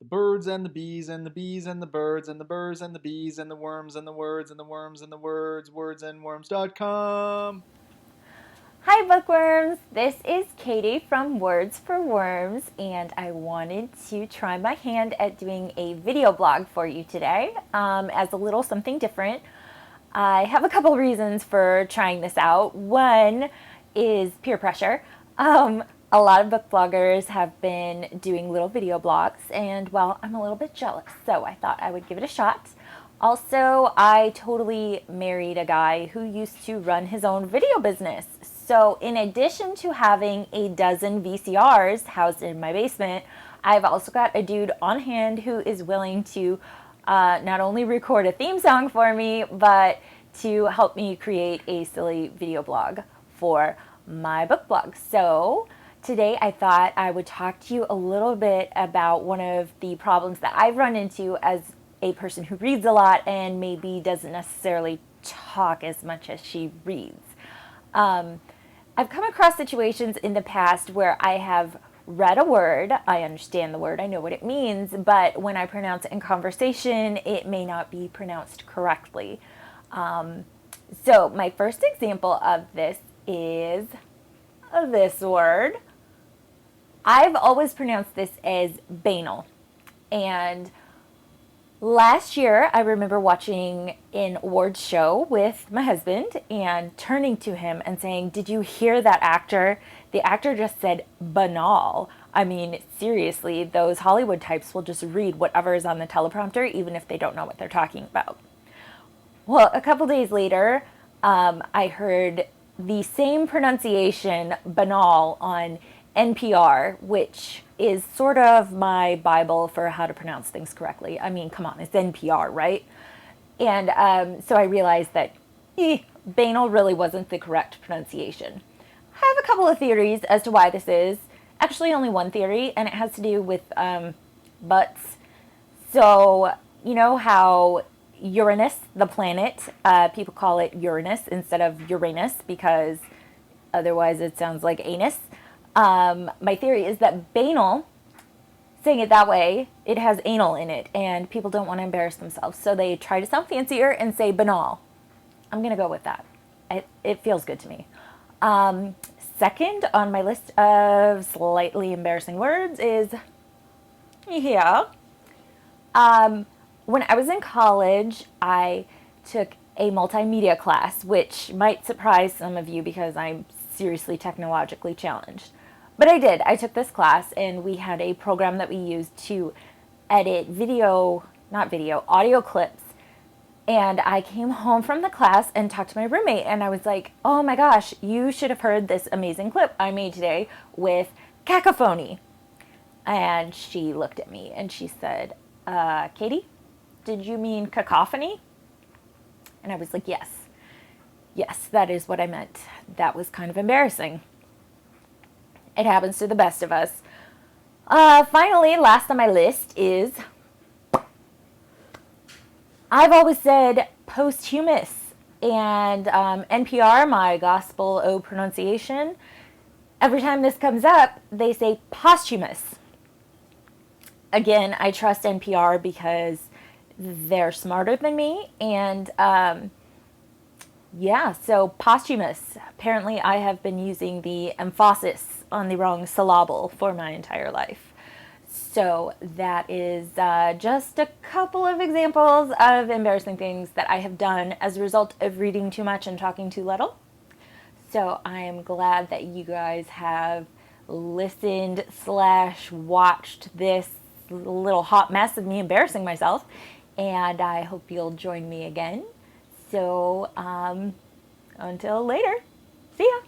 The birds and the bees and the bees and the birds and the birds and the bees and the worms and the words and the worms and the words, wordsandworms.com. Hi, bookworms! This is Katie from Words for Worms, and I wanted to try my hand at doing a video blog for you today as a little something different. I have a couple reasons for trying this out. One is peer pressure. A lot of book bloggers have been doing little video blogs, and well, I'm a little bit jealous, so I thought I would give it a shot. Also, I totally married a guy who used to run his own video business. So, in addition to having a dozen VCRs housed in my basement, I've also got a dude on hand who is willing to not only record a theme song for me, but to help me create a silly video blog for my book blog. So, today I thought I would talk to you a little bit about one of the problems that I've run into as a person who reads a lot and maybe doesn't necessarily talk as much as she reads. I've come across situations in the past where I have read a word, I understand the word, I know what it means, but when I pronounce it in conversation, it may not be pronounced correctly. So my first example of this is this word. I've always pronounced this as banal, and last year, I remember watching an awards show with my husband and turning to him and saying, "Did you hear that actor? The actor just said banal." I mean, seriously, those Hollywood types will just read whatever is on the teleprompter, even if they don't know what they're talking about. Well, a couple days later, I heard the same pronunciation, banal, on NPR, which is sort of my Bible for how to pronounce things correctly. I mean, come on, it's NPR, right? And so I realized that banal really wasn't the correct pronunciation. I have a couple of theories as to why this is. Actually, only one theory, and it has to do with butts. So, you know how Uranus, the planet, people call it Uranus instead of Uranus because otherwise it sounds like anus. My theory is that banal, saying it that way, it has anal in it, and people don't want to embarrass themselves, so they try to sound fancier and say banal. I'm going to go with that. It feels good to me. Second on my list of slightly embarrassing words is, yeah. When I was in college, I took a multimedia class, which might surprise some of you because I'm seriously technologically challenged. But I did. I took this class, and we had a program that we used to edit audio clips. And I came home from the class and talked to my roommate, and I was like, "Oh my gosh, you should have heard this amazing clip I made today with cacophony." And she looked at me and she said, "Katie, did you mean cacophony?" And I was like, yes. Yes, that is what I meant. That was kind of embarrassing. It happens to the best of us. Finally, last on my list is, I've always said posthumous, and NPR, my gospel o pronunciation, every time this comes up, they say posthumous. Again, I trust NPR because they're smarter than me, and yeah, so posthumous. Apparently, I have been using the emphasis on the wrong syllable for my entire life. So that is just a couple of examples of embarrassing things that I have done as a result of reading too much and talking too little. So I am glad that you guys have listened / watched this little hot mess of me embarrassing myself. And I hope you'll join me again. So, until later, see ya.